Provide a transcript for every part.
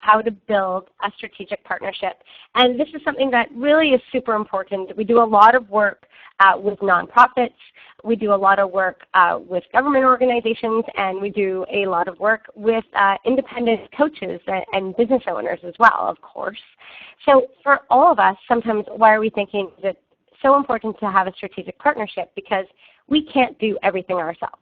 how to build a strategic partnership. And this is something that really is super important. We do a lot of work with nonprofits. We do a lot of work with government organizations, and we do a lot of work with independent coaches and business owners as well, of course. So for all of us, sometimes why are we thinking is it so important to have a strategic partnership? Because we can't do everything ourselves.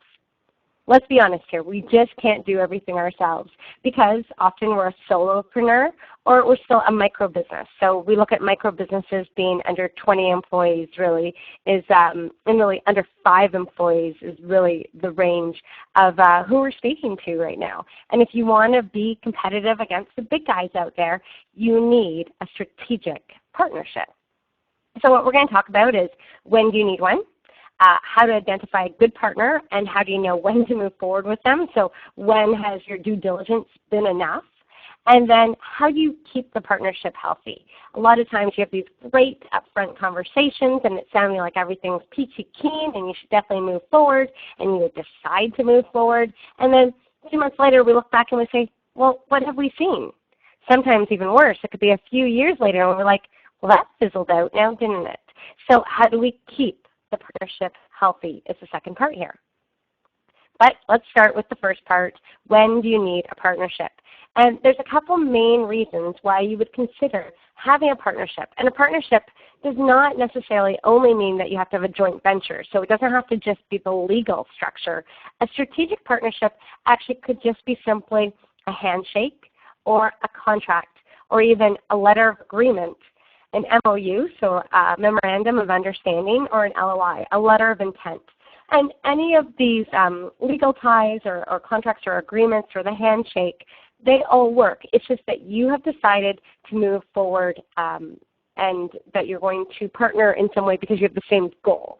Let's be honest here, we just can't do everything ourselves because often we're a solopreneur or we're still a micro business. So we look at micro businesses being under 20 employees really is, and really under 5 employees is really the range of who we're speaking to right now. And if you want to be competitive against the big guys out there, you need a strategic partnership. So what we're going to talk about is when do you need one? How to identify a good partner, and how do you know when to move forward with them? So when has your due diligence been enough? And then how do you keep the partnership healthy? A lot of times you have these great upfront conversations and it's sounding like everything's peachy keen and you should definitely move forward, and you decide to move forward. And then 2 months later we look back and we say, well, what have we seen? Sometimes even worse, it could be a few years later and we're like, well, that fizzled out now, didn't it? So how do we keep the partnership healthy is the second part here. But let's start with the first part. When do you need a partnership? And there's a couple main reasons why you would consider having a partnership. And a partnership does not necessarily only mean that you have to have a joint venture. So it doesn't have to just be the legal structure. A strategic partnership actually could just be simply a handshake or a contract or even a letter of agreement, an MOU, so a Memorandum of Understanding, or an LOI, a letter of intent. And any of these legal ties or contracts or agreements or the handshake, they all work. It's just that you have decided to move forward and that you're going to partner in some way because you have the same goal.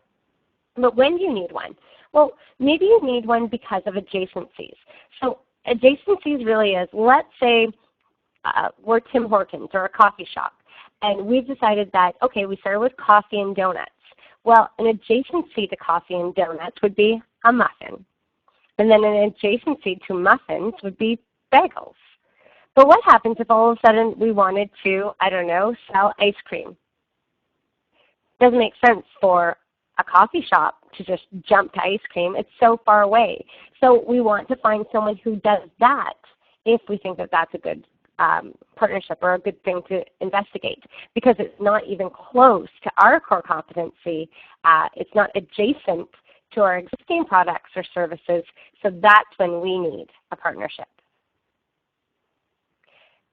But when do you need one? Well, maybe you need one because of adjacencies. So adjacencies really is, let's say we're Tim Hortons or a coffee shop. And we've decided that, okay, we started with coffee and donuts. Well, an adjacency to coffee and donuts would be a muffin. And then an adjacency to muffins would be bagels. But what happens if all of a sudden we wanted to, I don't know, sell ice cream? It doesn't make sense for a coffee shop to just jump to ice cream. It's so far away. So we want to find someone who does that if we think that that's a good partnership or a good thing to investigate, because it's not even close to our core competency. It's not adjacent to our existing products or services, so that's when we need a partnership.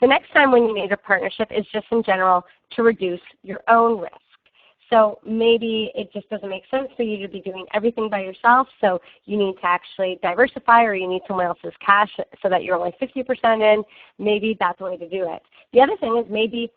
The next time when you need a partnership is just in general to reduce your own risk. So maybe it just doesn't make sense for you to be doing everything by yourself, so you need to actually diversify, or you need someone else's cash so that you're only 50% in. Maybe that's the way to do it. The other thing is maybe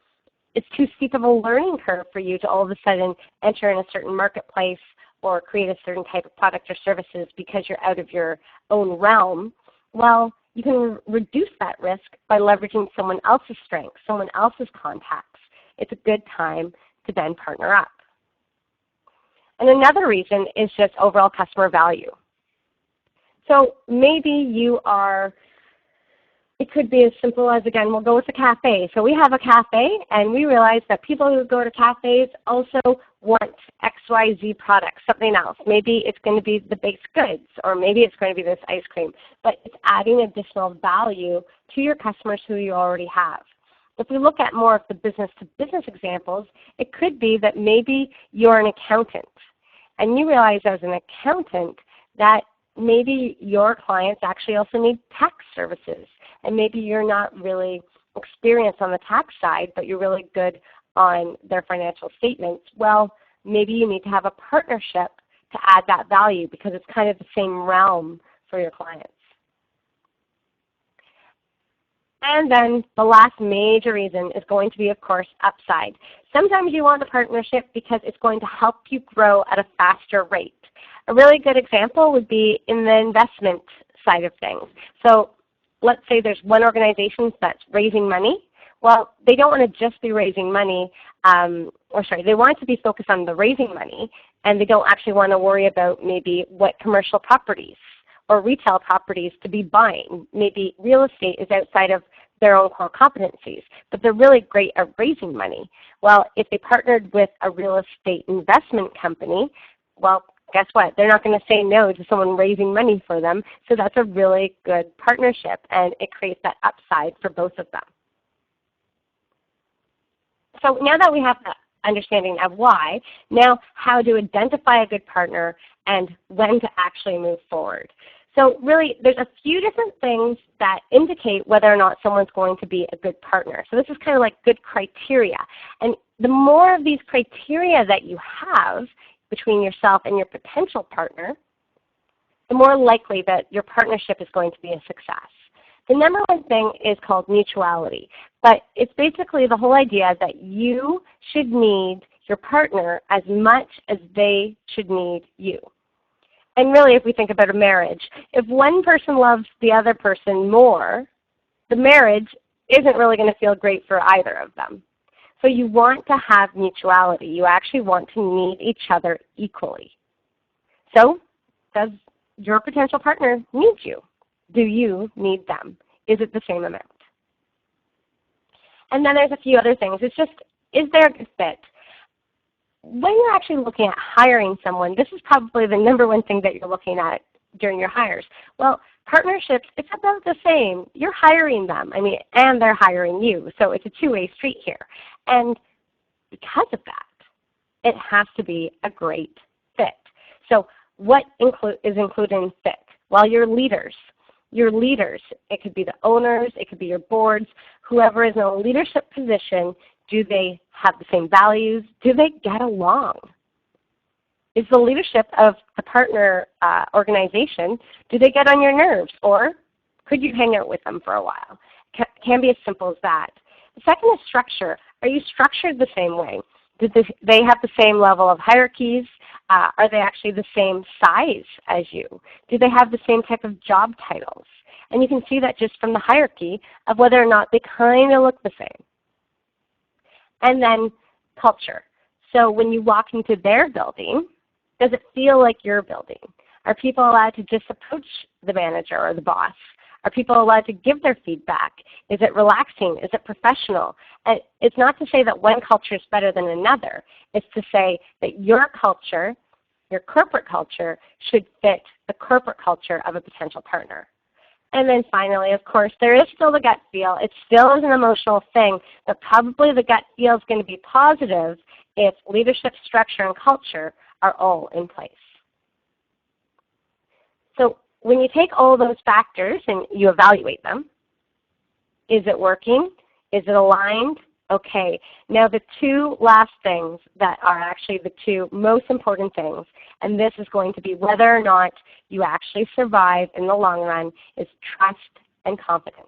it's too steep of a learning curve for you to all of a sudden enter in a certain marketplace or create a certain type of product or services because you're out of your own realm. Well, you can reduce that risk by leveraging someone else's strengths, someone else's contacts. It's a good time to then partner up. And another reason is just overall customer value. So maybe you are, it could be as simple as, again, we'll go with the cafe. So we have a cafe, and we realize that people who go to cafes also want XYZ products, something else. Maybe it's going to be the baked goods, or maybe it's going to be this ice cream. But it's adding additional value to your customers who you already have. If we look at more of the business-to-business examples, it could be that maybe you're an accountant, and you realize as an accountant that maybe your clients actually also need tax services, and maybe you're not really experienced on the tax side, but you're really good on their financial statements. Well, maybe you need to have a partnership to add that value because it's kind of the same realm for your clients. And then the last major reason is going to be, of course, upside. Sometimes you want a partnership because it's going to help you grow at a faster rate. A really good example would be in the investment side of things. So let's say there's one organization that's raising money. Well, they don't want to just be raising money, they want to be focused on the raising money, and they don't actually want to worry about maybe what commercial properties or retail properties to be buying. Maybe real estate is outside of their own core competencies, but they're really great at raising money. Well, if they partnered with a real estate investment company, well, guess what? They're not going to say no to someone raising money for them, so that's a really good partnership, and it creates that upside for both of them. So now that we have the understanding of why, now how to identify a good partner and when to actually move forward. So really, there's a few different things that indicate whether or not someone's going to be a good partner. So this is kind of like good criteria. And the more of these criteria that you have between yourself and your potential partner, the more likely that your partnership is going to be a success. The number one thing is called mutuality, but it's basically the whole idea that you should need your partner as much as they should need you. And really, if we think about a marriage, if one person loves the other person more, the marriage isn't really going to feel great for either of them. So you want to have mutuality. You actually want to need each other equally. So does your potential partner need you? Do you need them? Is it the same amount? And then there's a few other things. It's just, is there a good fit? When you're actually looking at hiring someone, this is probably the number one thing that you're looking at during your hires. Well, partnerships, it's about the same. You're hiring them, and they're hiring you. So it's a two-way street here. And because of that, it has to be a great fit. So what is included in fit? Well, your leaders, it could be the owners, it could be your boards, whoever is in a leadership position. Do they have the same values? Do they get along? Is the leadership of the partner organization, do they get on your nerves? Or could you hang out with them for a while? Can be as simple as that. The second is structure. Are you structured the same way? Do they have the same level of hierarchies? Are they actually the same size as you? Do they have the same type of job titles? And you can see that just from the hierarchy of whether or not they kind of look the same. And then culture. So when you walk into their building, does it feel like your building? Are people allowed to just approach the manager or the boss? Are people allowed to give their feedback? Is it relaxing? Is it professional? And it's not to say that one culture is better than another. It's to say that your culture, your corporate culture, should fit the corporate culture of a potential partner. And then finally, of course, there is still the gut feel. It still is an emotional thing, but probably the gut feel is going to be positive if leadership, structure, and culture are all in place. So when you take all those factors and you evaluate them, is it working? Is it aligned? Okay. Now the two last things that are actually the two most important things, and this is going to be whether or not you actually survive in the long run, is trust and confidence.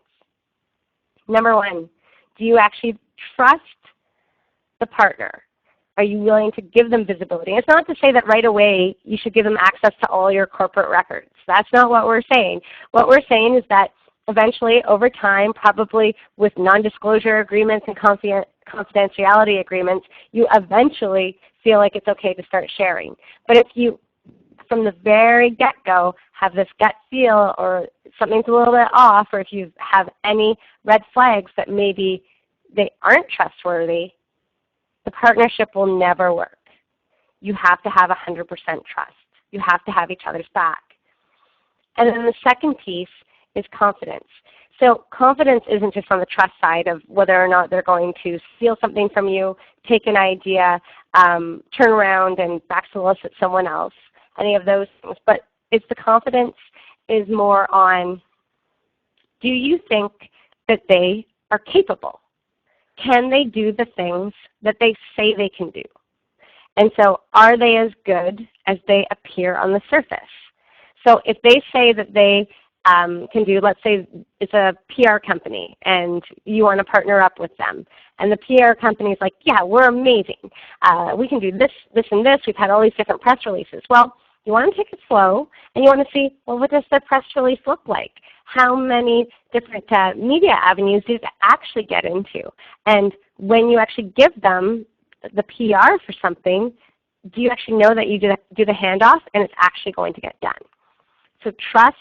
Number one, do you actually trust the partner? Are you willing to give them visibility? It's not to say that right away you should give them access to all your corporate records. That's not what we're saying. What we're saying is that eventually, over time, probably with non-disclosure agreements and confidentiality agreements, you eventually feel like it's okay to start sharing. But if you, from the very get-go, have this gut feel or something's a little bit off, or if you have any red flags that maybe they aren't trustworthy, the partnership will never work. You have to have 100% trust. You have to have each other's back. And then the second piece is confidence. So confidence isn't just on the trust side of whether or not they're going to steal something from you, take an idea, turn around and back solicit someone else, any of those things. But it's the confidence is more on, do you think that they are capable? Can they do the things that they say they can do? And so are they as good as they appear on the surface? So if they say that they can do, let's say it's a PR company and you want to partner up with them, and the PR company is like, yeah, we're amazing. We can do this, this, and this. We've had all these different press releases. Well, you want to take it slow, and you want to see, well, what does the press release look like? How many different media avenues do they actually get into? And when you actually give them the PR for something, do you actually know that you do the handoff and it's actually going to get done? So trust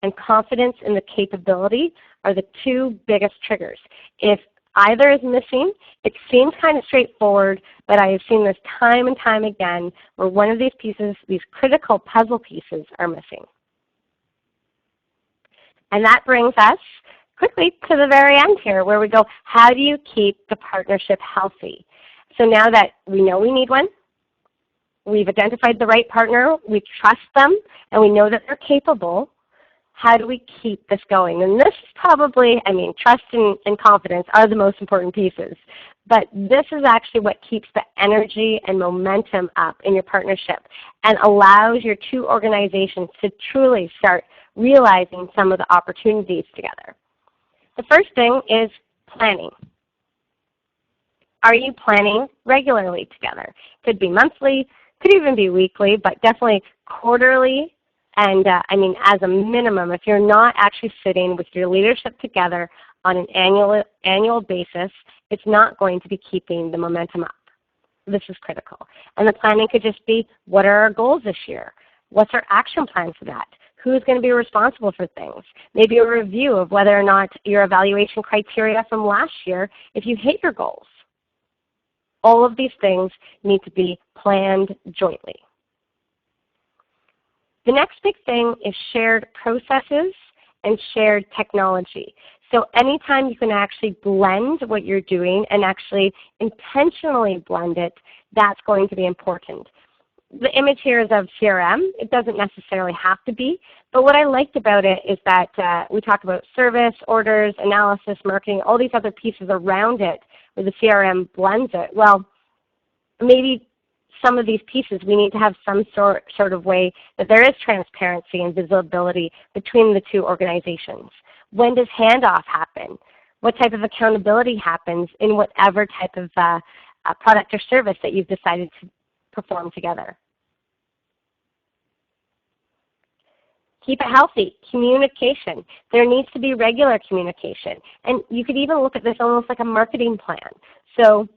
and confidence in the capability are the two biggest triggers. If either is missing, it seems kind of straightforward, but I have seen this time and time again where one of these pieces, these critical puzzle pieces, are missing. And that brings us quickly to the very end here where we go, how do you keep the partnership healthy? So now that we know we need one, we've identified the right partner, we trust them, and we know that they're capable, how do we keep this going? And this is probably, trust and confidence are the most important pieces. But this is actually what keeps the energy and momentum up in your partnership and allows your two organizations to truly start realizing some of the opportunities together. The first thing is planning. Are you planning regularly together? Could be monthly, could even be weekly, but definitely quarterly. And as a minimum, if you're not actually sitting with your leadership together on an annual basis, it's not going to be keeping the momentum up. This is critical. And the planning could just be, what are our goals this year? What's our action plan for that? Who's going to be responsible for things? Maybe a review of whether or not your evaluation criteria from last year, if you hit your goals. All of these things need to be planned jointly. The next big thing is shared processes and shared technology. So anytime you can actually blend what you're doing and actually intentionally blend it, that's going to be important. The image here is of CRM. It doesn't necessarily have to be, but what I liked about it is that we talk about service, orders, analysis, marketing, all these other pieces around it where the CRM blends it. Well, maybe some of these pieces we need to have some sort of way that there is transparency and visibility between the two organizations. When does handoff happen? What type of accountability happens in whatever type of product or service that you've decided to perform together? Keep it healthy. Communication. There needs to be regular communication. And you could even look at this almost like a marketing plan. So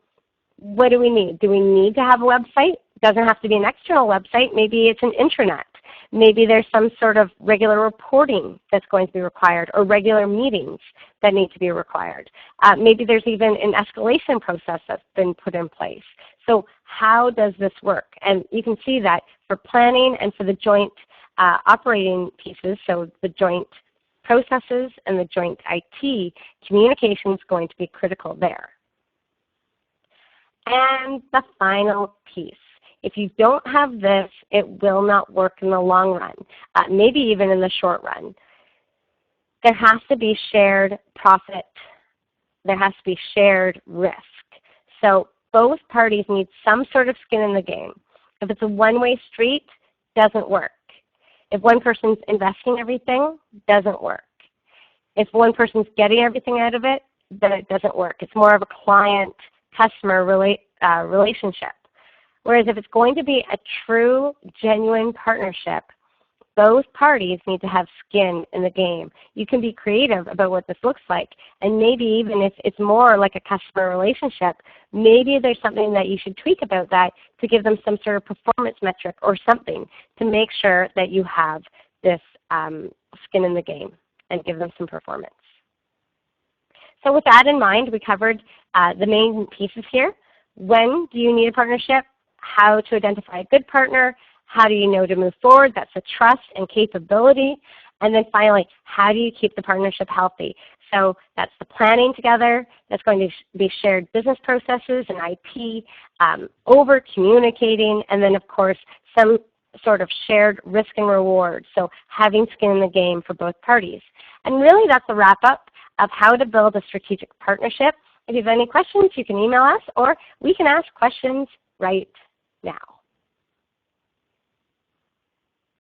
what do we need? Do we need to have a website? It doesn't have to be an external website. Maybe it's an intranet. Maybe there's some sort of regular reporting that's going to be required or regular meetings that need to be required. Maybe there's even an escalation process that's been put in place. So how does this work? And you can see that for planning and for the joint operating pieces, so the joint processes and the joint IT, communication is going to be critical there. And the final piece. If you don't have this, it will not work in the long run, maybe even in the short run. There has to be shared profit. There has to be shared risk. So both parties need some sort of skin in the game. If it's a one-way street, it doesn't work. If one person's investing everything, it doesn't work. If one person's getting everything out of it, then it doesn't work. It's more of a client-customer relationship. Whereas if it's going to be a true, genuine partnership, both parties need to have skin in the game. You can be creative about what this looks like, and maybe even if it's more like a customer relationship, maybe there's something that you should tweak about that to give them some sort of performance metric or something to make sure that you have this skin in the game and give them some performance. So with that in mind, we covered the main pieces here. When do you need a partnership? How to identify a good partner, how do you know to move forward? That's the trust and capability. And then finally, how do you keep the partnership healthy? So that's the planning together, that's going to be shared business processes and IP, over communicating, and then of course some sort of shared risk and reward. So having skin in the game for both parties. And really that's a wrap up of how to build a strategic partnership. If you have any questions, you can email us or we can ask questions right now.